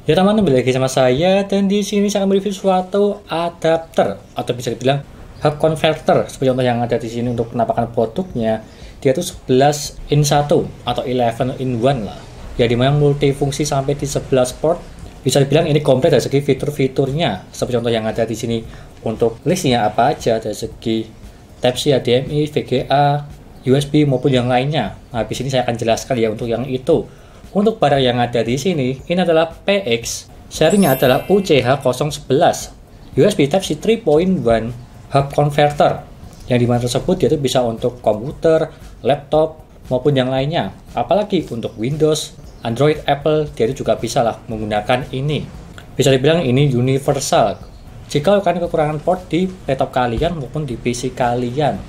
Ya teman, kembali lagi sama saya dan di sini saya akan mereview suatu adapter atau bisa dibilang hub converter seperti contoh yang ada di sini untuk penampakan produknya. Dia tuh 11 in 1 atau 11 in 1 lah. Ya dimana multifungsi sampai di 11 port. Bisa dibilang ini komplit dari segi fitur-fiturnya. Seperti contoh yang ada di sini untuk listnya apa aja dari segi Type-C, HDMI, VGA, USB maupun yang lainnya. Nah, di sini saya akan jelaskan ya untuk yang itu. Untuk barang yang ada di sini, ini adalah PX, serinya adalah UCH011, USB Type-C 3.1 hub converter, yang dimana tersebut dia itu bisa untuk komputer, laptop, maupun yang lainnya. Apalagi untuk Windows, Android, Apple, dia itu juga bisa lah menggunakan ini. Bisa dibilang ini universal. Jika kalian kekurangan port di laptop kalian maupun di PC kalian.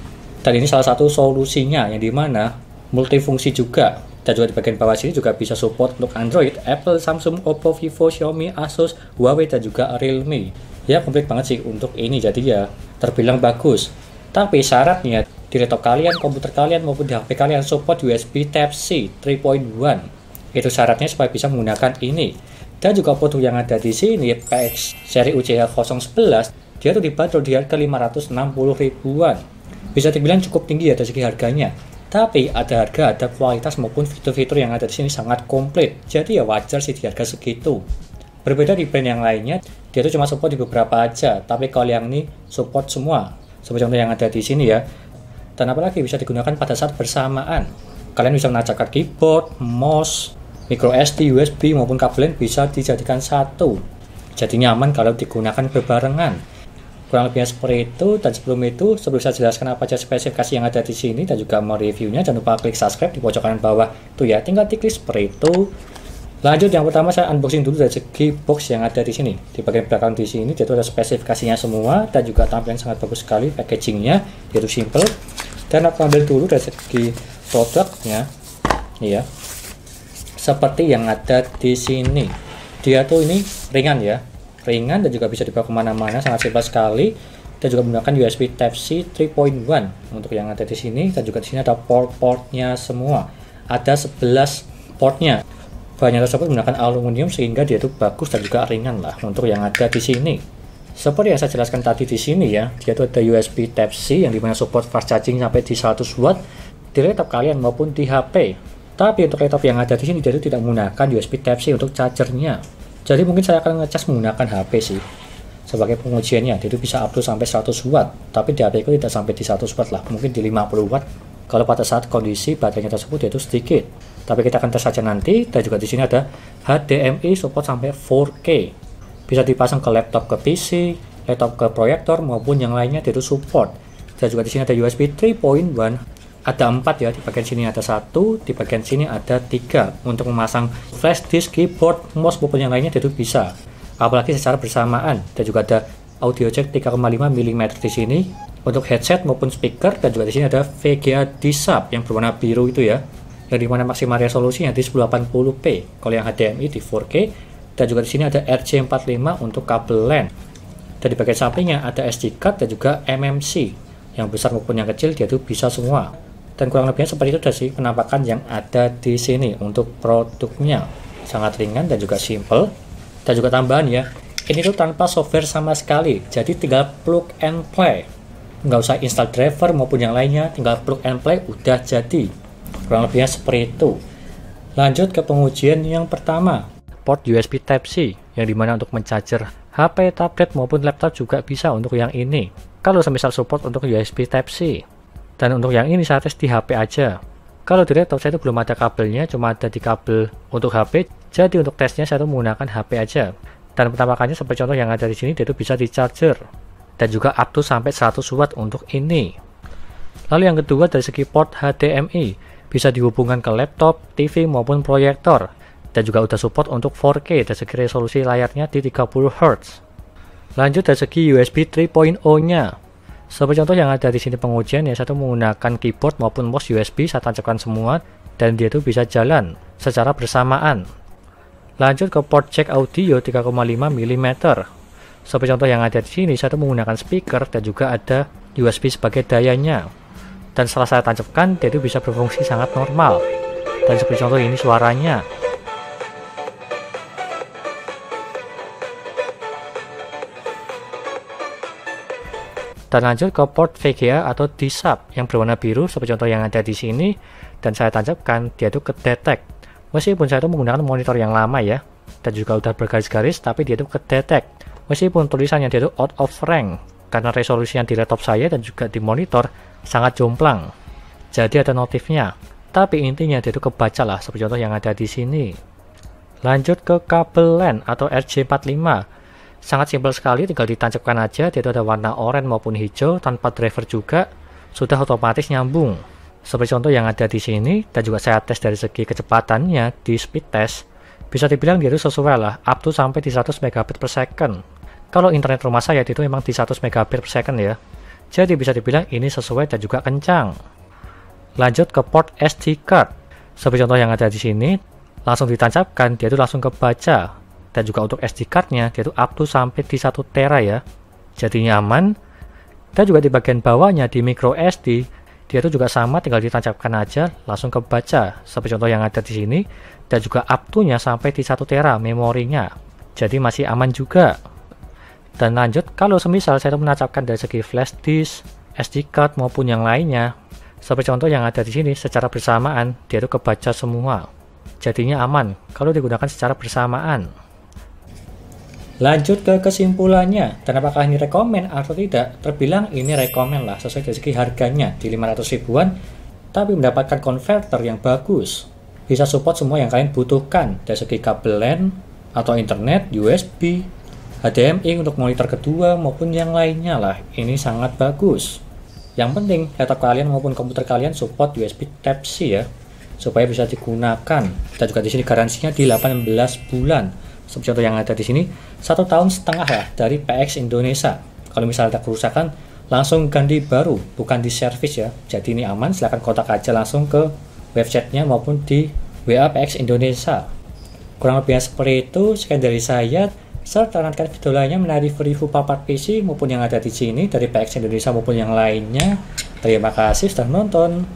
Dan ini salah satu solusinya, yang dimana multifungsi juga. Dan juga di bagian bawah sini juga bisa support untuk Android, Apple, Samsung, Oppo, Vivo, Xiaomi, Asus, Huawei, dan juga Realme. Ya komplit banget sih untuk ini, jadi ya terbilang bagus. Tapi syaratnya di laptop kalian, komputer kalian, maupun di HP kalian support USB Type-C 3.1. Itu syaratnya supaya bisa menggunakan ini. Dan juga produk yang ada di sini, PX seri UCH011, dia tuh dibanderol di harga 560 ribuan. Bisa dibilang cukup tinggi ya dari segi harganya. Tapi ada harga, ada kualitas maupun fitur-fitur yang ada di sini sangat komplit. Jadi ya wajar sih di harga segitu. Berbeda di brand yang lainnya, dia itu cuma support di beberapa aja. Tapi kalau yang ini support semua. Seperti contoh yang ada di sini ya. Dan apalagi bisa digunakan pada saat bersamaan. Kalian bisa menancapkan keyboard, mouse, micro SD, USB maupun kabel bisa dijadikan satu. Jadi nyaman kalau digunakan berbarengan. Kurang lebihnya seperti itu. Dan sebelum saya jelaskan apa aja spesifikasi yang ada di sini dan juga mau reviewnya, jangan lupa klik subscribe di pojok kanan bawah tuh ya, tinggal diklik seperti itu. Lanjut, yang pertama saya unboxing dulu dari segi box yang ada di sini. Di bagian belakang di sini itu ada spesifikasinya semua dan juga tampilan sangat bagus sekali, packagingnya yaitu simple. Dan aku ambil dulu dari segi produknya, ya seperti yang ada di sini. Dia tuh ini ringan ya, ringan dan juga bisa dibawa kemana-mana, sangat simpel sekali. Dan juga menggunakan USB Type-C 3.1 untuk yang ada di sini. Dan juga di sini ada port-portnya semua, ada 11 portnya. Bahannya tersebut menggunakan aluminium sehingga dia itu bagus dan juga ringan lah untuk yang ada di sini. Seperti yang saya jelaskan tadi di sini ya, dia itu ada USB Type-C yang dimana support fast charging sampai di 100 watt di laptop kalian maupun di HP. Tapi untuk laptop yang ada di sini dia itu tidak menggunakan USB Type-C untuk chargernya. Jadi mungkin saya akan ngecas menggunakan HP sih. Sebagai pengujiannya, dia itu bisa up to sampai 100 watt. Tapi di HP itu tidak sampai di 100 watt lah, mungkin di 50 watt. Kalau pada saat kondisi baterainya tersebut dia itu sedikit. Tapi kita akan tes saja nanti. Dan juga di sini ada HDMI support sampai 4K. Bisa dipasang ke laptop, ke PC, laptop ke proyektor maupun yang lainnya dia itu support. Dan juga di sini ada USB 3.1. Ada 4 ya, di bagian sini ada 1, di bagian sini ada 3 untuk memasang flash disk, keyboard, mouse maupun yang lainnya itu bisa. Apalagi secara bersamaan. Dan juga ada audio jack 3,5 mm di sini untuk headset maupun speaker. Dan juga di sini ada VGA D-Sub yang berwarna biru itu ya, yang dimana maksimal resolusinya di 1080p. Kalau yang HDMI di 4K. Dan juga di sini ada RJ45 untuk kabel LAN. Dan di bagian sampingnya ada SD card dan juga MMC. Yang besar maupun yang kecil dia itu bisa semua. Dan kurang lebihnya seperti itu dari penampakan yang ada di sini untuk produknya. Sangat ringan dan juga simple. Dan juga tambahan ya, ini tuh tanpa software sama sekali. Jadi tinggal plug and play. Nggak usah install driver maupun yang lainnya, tinggal plug and play udah jadi. Kurang lebihnya seperti itu. Lanjut ke pengujian yang pertama. Port USB Type-C, yang dimana untuk mencarger HP, tablet maupun laptop juga bisa untuk yang ini. Kalau semisal support untuk USB Type-C. Dan untuk yang ini saya tes di HP aja. Kalau di laptop saya itu belum ada kabelnya, cuma ada di kabel untuk HP. Jadi untuk tesnya saya itu menggunakan HP aja. Dan penampakannya seperti contoh yang ada di sini, dia itu bisa di charger. Dan juga up to sampai 100 watt untuk ini. Lalu yang kedua dari segi port HDMI, bisa dihubungkan ke laptop, TV maupun proyektor. Dan juga udah support untuk 4K dari segi resolusi layarnya di 30 Hz. Lanjut dari segi USB 3.0-nya. Seperti contoh yang ada di sini pengujian ya, saya tuh menggunakan keyboard maupun mouse USB, saya tancapkan semua dan dia tuh bisa jalan secara bersamaan. Lanjut ke port jack audio 3,5 mm. Seperti contoh yang ada di sini, saya tuh menggunakan speaker dan juga ada USB sebagai dayanya. Dan setelah saya tancapkan, dia itu bisa berfungsi sangat normal. Dan seperti contoh ini suaranya. Dan lanjut ke port VGA atau D-sub yang berwarna biru seperti contoh yang ada di sini, dan saya tancapkan dia itu ke detect. Meskipun saya itu menggunakan monitor yang lama ya, dan juga udah bergaris-garis, tapi dia itu ke detect. Meskipun tulisannya dia itu out of rank, karena resolusinya di laptop saya dan juga di monitor sangat jomplang. Jadi ada notifnya, tapi intinya dia itu kebaca lah seperti contoh yang ada di sini. Lanjut ke kabel LAN atau RJ45. Sangat simpel sekali, tinggal ditancapkan aja, dia itu ada warna oranye maupun hijau tanpa driver juga, sudah otomatis nyambung. Seperti contoh yang ada di sini, dan juga saya tes dari segi kecepatannya di speed test, bisa dibilang dia itu sesuai lah, up to sampai di 100 megabit per second. Kalau internet rumah saya itu memang di 100 megabit per second ya, jadi bisa dibilang ini sesuai dan juga kencang. Lanjut ke port SD card, seperti contoh yang ada di sini, langsung ditancapkan, dia itu langsung kebaca. Dan juga untuk SD card-nya, dia itu up to sampai di 1 tera ya. Jadi nyaman. Dan juga di bagian bawahnya, di micro SD, dia itu juga sama, tinggal ditancapkan aja, langsung kebaca. Seperti contoh yang ada di sini. Dan juga up to-nya sampai di 1 tera memorinya. Jadi masih aman juga. Dan lanjut, kalau semisal saya menancapkan dari segi flash disk, SD card maupun yang lainnya, seperti contoh yang ada di sini, secara bersamaan, dia itu kebaca semua. Jadinya aman, kalau digunakan secara bersamaan. Lanjut ke kesimpulannya, dan apakah ini rekomen atau tidak? Terbilang ini rekomen lah, sesuai dari segi harganya di 500 ribuan, tapi mendapatkan konverter yang bagus. Bisa support semua yang kalian butuhkan, dari segi kabel LAN, atau internet, USB, HDMI untuk monitor kedua, maupun yang lainnya lah. Ini sangat bagus. Yang penting, laptop kalian maupun komputer kalian support USB Type-C ya, supaya bisa digunakan. Dan juga di sini garansinya di 18 bulan. Seperti contoh yang ada di sini, 1,5 tahun lah dari PX Indonesia. Kalau misalnya ada kerusakan, langsung ganti baru, bukan di servis ya. Jadi ini aman, silahkan kontak aja langsung ke websitenya maupun di WA PX Indonesia. Kurang lebihnya seperti itu. Sekian dari saya. Serta nantikan video lainnya mengenai review part PC maupun yang ada di sini dari PX Indonesia maupun yang lainnya. Terima kasih sudah menonton.